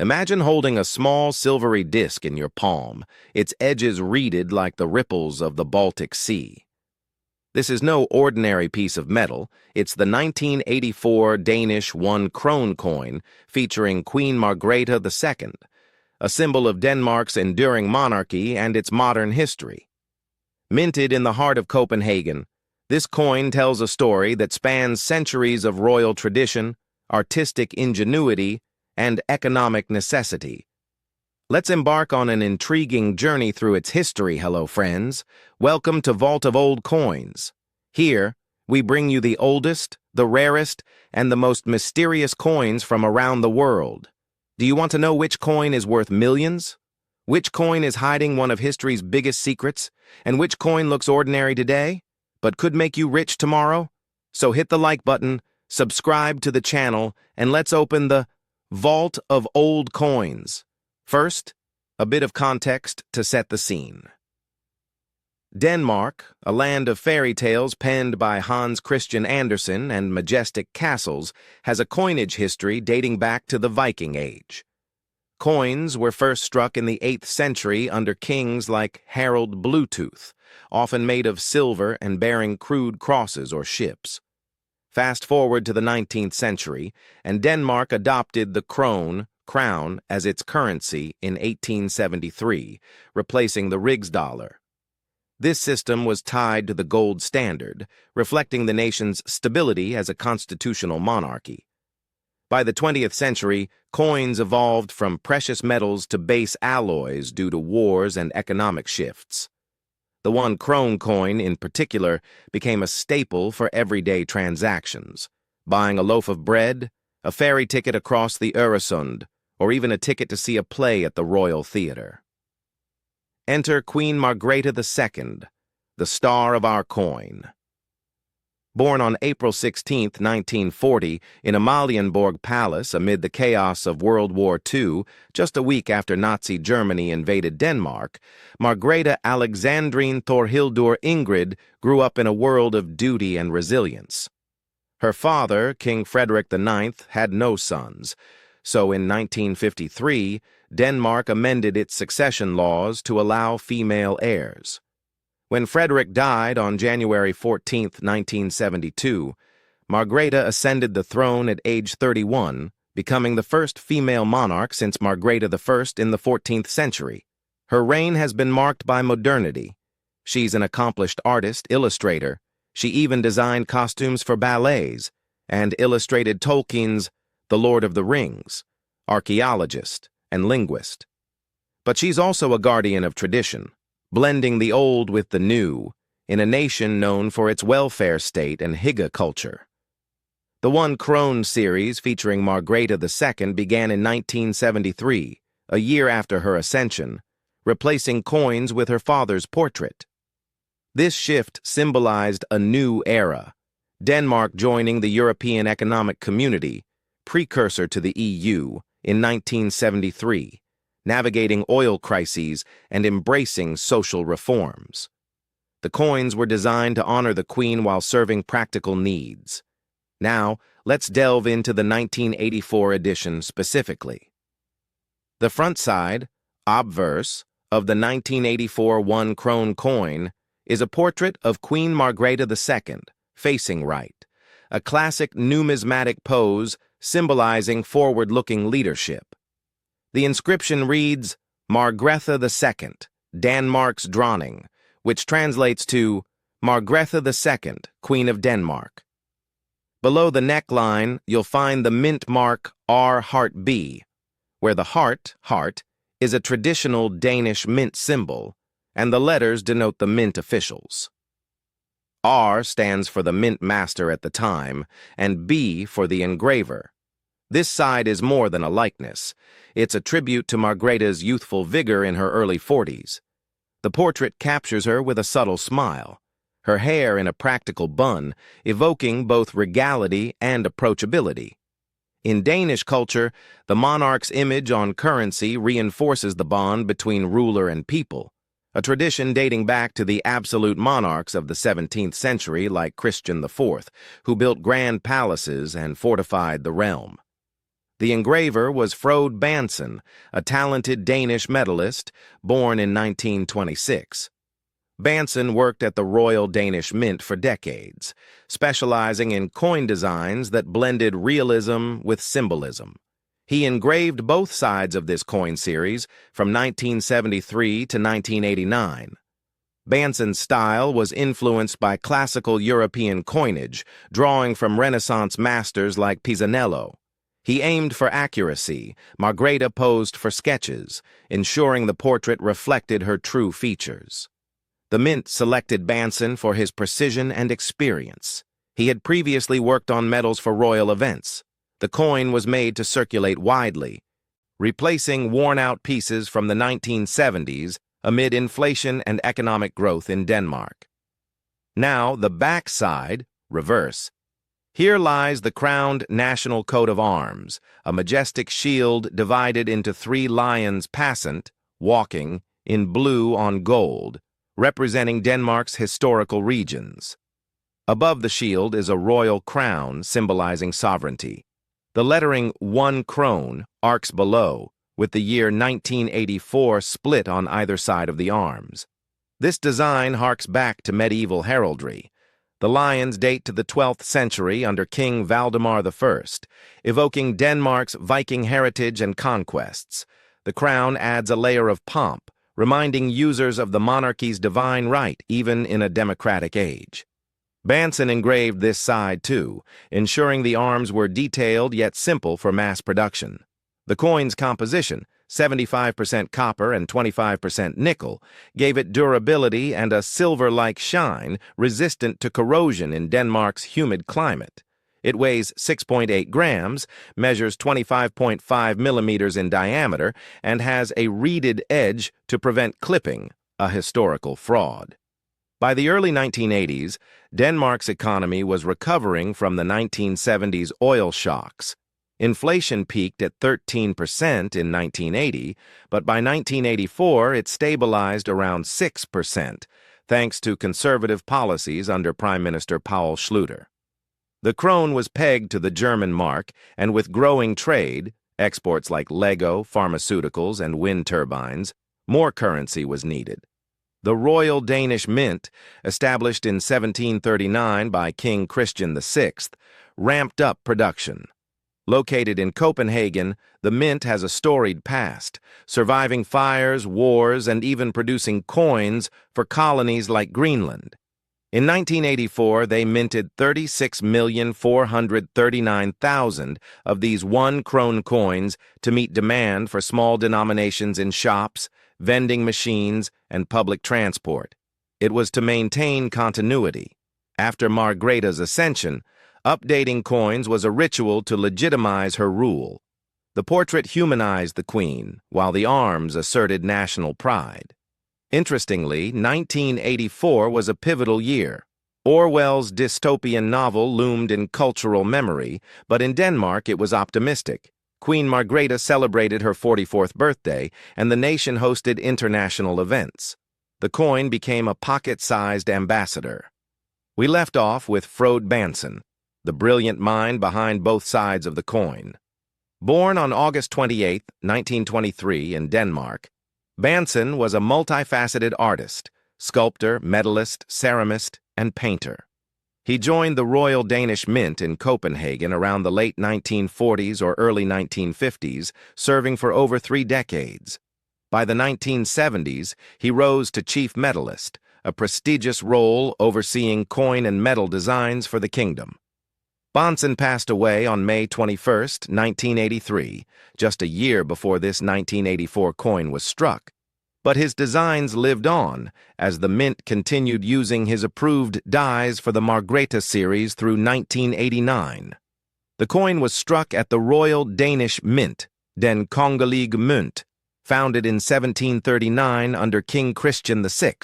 Imagine holding a small silvery disc in your palm, its edges reeded like the ripples of the Baltic Sea. This is no ordinary piece of metal. It's the 1984 Danish 1 Krone coin featuring Queen Margrethe II, a symbol of Denmark's enduring monarchy and its modern history. Minted in the heart of Copenhagen, this coin tells a story that spans centuries of royal tradition, artistic ingenuity, and economic necessity. Let's embark on an intriguing journey through its history, hello friends. Welcome to Vault of Old Coins. Here, we bring you the oldest, the rarest, and the most mysterious coins from around the world. Do you want to know which coin is worth millions? Which coin is hiding one of history's biggest secrets? And which coin looks ordinary today, but could make you rich tomorrow? So hit the like button, subscribe to the channel, and let's open the Vault of Old Coins. First, a bit of context to set the scene. Denmark, a land of fairy tales penned by Hans Christian Andersen and majestic castles, has a coinage history dating back to the Viking Age. Coins were first struck in the 8th century under kings like Harald Bluetooth, often made of silver and bearing crude crosses or ships. Fast forward to the 19th century, and Denmark adopted the crown as its currency in 1873, replacing the rigsdollar. This system was tied to the gold standard, reflecting the nation's stability as a constitutional monarchy. By the 20th century, coins evolved from precious metals to base alloys due to wars and economic shifts. The 1 Krone coin, in particular, became a staple for everyday transactions, buying a loaf of bread, a ferry ticket across the Øresund, or even a ticket to see a play at the Royal Theatre. Enter Queen Margrethe II, the star of our coin. Born on April 16, 1940, in Amalienborg Palace amid the chaos of World War II, just a week after Nazi Germany invaded Denmark, Margrethe Alexandrine Thorhildur Ingrid grew up in a world of duty and resilience. Her father, King Frederik IX, had no sons, so in 1953, Denmark amended its succession laws to allow female heirs. When Frederik died on January 14, 1972, Margrethe ascended the throne at age 31, becoming the first female monarch since Margrethe I in the 14th century. Her reign has been marked by modernity. She's an accomplished artist, illustrator. She even designed costumes for ballets and illustrated Tolkien's The Lord of the Rings, archaeologist and linguist. But she's also a guardian of tradition, blending the old with the new, in a nation known for its welfare state and hygge culture. The 1 Krone series featuring Margrethe II began in 1973, a year after her ascension, replacing coins with her father's portrait. This shift symbolized a new era, Denmark joining the European Economic Community, precursor to the EU, in 1973. Navigating oil crises and embracing social reforms. The coins were designed to honor the Queen while serving practical needs. Now, let's delve into the 1984 edition specifically. The front side, obverse, of the 1984 1 Krone coin is a portrait of Queen Margrethe II, facing right, a classic numismatic pose symbolizing forward-looking leadership. The inscription reads, Margrethe II, Danmarks Dronning, which translates to Margrethe II, Queen of Denmark. Below the neckline, you'll find the mint mark R*B, where the heart is a traditional Danish mint symbol, and the letters denote the mint officials. R stands for the mint master at the time, and B for the engraver. This side is more than a likeness. It's a tribute to Margrethe's youthful vigor in her early 40s. The portrait captures her with a subtle smile, her hair in a practical bun, evoking both regality and approachability. In Danish culture, the monarch's image on currency reinforces the bond between ruler and people, a tradition dating back to the absolute monarchs of the 17th century like Christian IV, who built grand palaces and fortified the realm. The engraver was Frode Bansen, a talented Danish medalist, born in 1926. Bansen worked at the Royal Danish Mint for decades, specializing in coin designs that blended realism with symbolism. He engraved both sides of this coin series from 1973 to 1989. Bansen's style was influenced by classical European coinage, drawing from Renaissance masters like Pisanello. He aimed for accuracy. Margrethe posed for sketches, ensuring the portrait reflected her true features. The Mint selected Bansen for his precision and experience. He had previously worked on medals for royal events. The coin was made to circulate widely, replacing worn-out pieces from the 1970s amid inflation and economic growth in Denmark. Now, the back side, reverse. Here lies the crowned national coat of arms, a majestic shield divided into 3 lions passant, walking, in blue on gold, representing Denmark's historical regions. Above the shield is a royal crown symbolizing sovereignty. The lettering 1 krone arcs below, with the year 1984 split on either side of the arms. This design harks back to medieval heraldry. The lions date to the 12th century under King Valdemar I, evoking Denmark's Viking heritage and conquests. The crown adds a layer of pomp, reminding users of the monarchy's divine right even in a democratic age. Bansen engraved this side too, ensuring the arms were detailed yet simple for mass production. The coin's composition, 75% copper and 25% nickel, gave it durability and a silver-like shine resistant to corrosion in Denmark's humid climate. It weighs 6.8 grams, measures 25.5 millimeters in diameter, and has a reeded edge to prevent clipping, a historical fraud. By the early 1980s, Denmark's economy was recovering from the 1970s oil shocks. Inflation peaked at 13% in 1980, but by 1984 it stabilized around 6%, thanks to conservative policies under Prime Minister Paul Schlüter. The krone was pegged to the German mark, and with growing trade, exports like Lego, pharmaceuticals, and wind turbines, more currency was needed. The Royal Danish Mint, established in 1739 by King Christian VI, ramped up production. Located in Copenhagen, the mint has a storied past, surviving fires, wars, and even producing coins for colonies like Greenland. In 1984, they minted 36,439,000 of these 1 krone coins to meet demand for small denominations in shops, vending machines, and public transport. It was to maintain continuity. After Margrethe's ascension, updating coins was a ritual to legitimize her rule. The portrait humanized the queen, while the arms asserted national pride. Interestingly, 1984 was a pivotal year. Orwell's dystopian novel loomed in cultural memory, but in Denmark it was optimistic. Queen Margrethe celebrated her 44th birthday, and the nation hosted international events. The coin became a pocket-sized ambassador. We left off with Frode Bansen, the brilliant mind behind both sides of the coin. Born on August 28, 1923, in Denmark, Bansen was a multifaceted artist, sculptor, medalist, ceramist, and painter. He joined the Royal Danish Mint in Copenhagen around the late 1940s or early 1950s, serving for over 3 decades. By the 1970s, he rose to chief medalist, a prestigious role overseeing coin and medal designs for the kingdom. Bansen passed away on May 21, 1983, just a year before this 1984 coin was struck. But his designs lived on, as the mint continued using his approved dies for the Margrethe series through 1989. The coin was struck at the Royal Danish Mint, Den Kongelige Mønt, founded in 1739 under King Christian VI.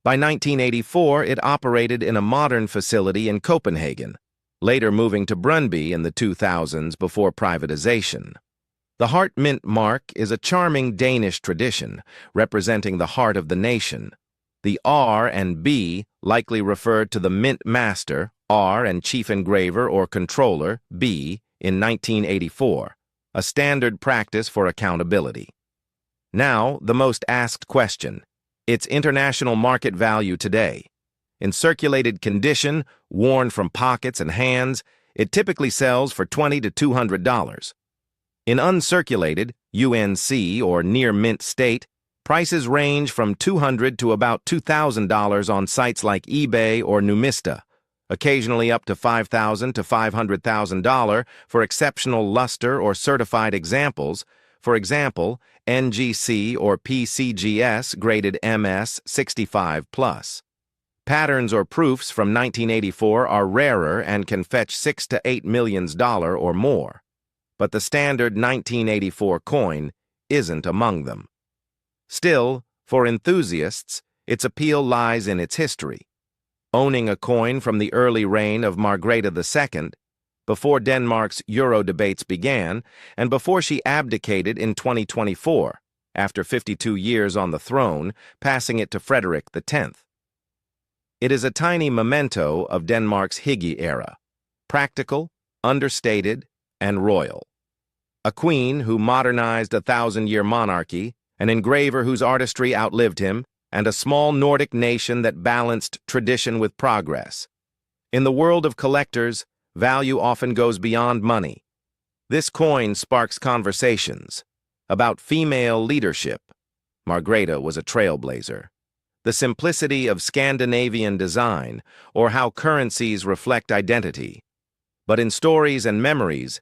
By 1984, it operated in a modern facility in Copenhagen, later moving to Brøndby in the 2000s before privatization. The heart mint mark is a charming Danish tradition, representing the heart of the nation. The R and B likely referred to the mint master, R, and chief engraver or controller, B, in 1984. a standard practice for accountability. Now, the most asked question: its international market value today. In circulated condition, worn from pockets and hands, it typically sells for $20 to $200. In uncirculated, UNC or near mint state, prices range from $200 to about $2,000 on sites like eBay or Numista, occasionally up to $5,000 to $500,000 for exceptional luster or certified examples, for example, NGC or PCGS graded MS 65+. Patterns or proofs from 1984 are rarer and can fetch $6 to $8 million or more, but the standard 1984 coin isn't among them. Still, for enthusiasts, its appeal lies in its history. Owning a coin from the early reign of Margrethe II, before Denmark's Euro debates began, and before she abdicated in 2024, after 52 years on the throne, passing it to Frederick X. It is a tiny memento of Denmark's Hygge era, practical, understated, and royal. A queen who modernized a thousand-year monarchy, an engraver whose artistry outlived him, and a small Nordic nation that balanced tradition with progress. In the world of collectors, value often goes beyond money. This coin sparks conversations about female leadership. Margrethe was a trailblazer. The simplicity of Scandinavian design, or how currencies reflect identity. But in stories and memories,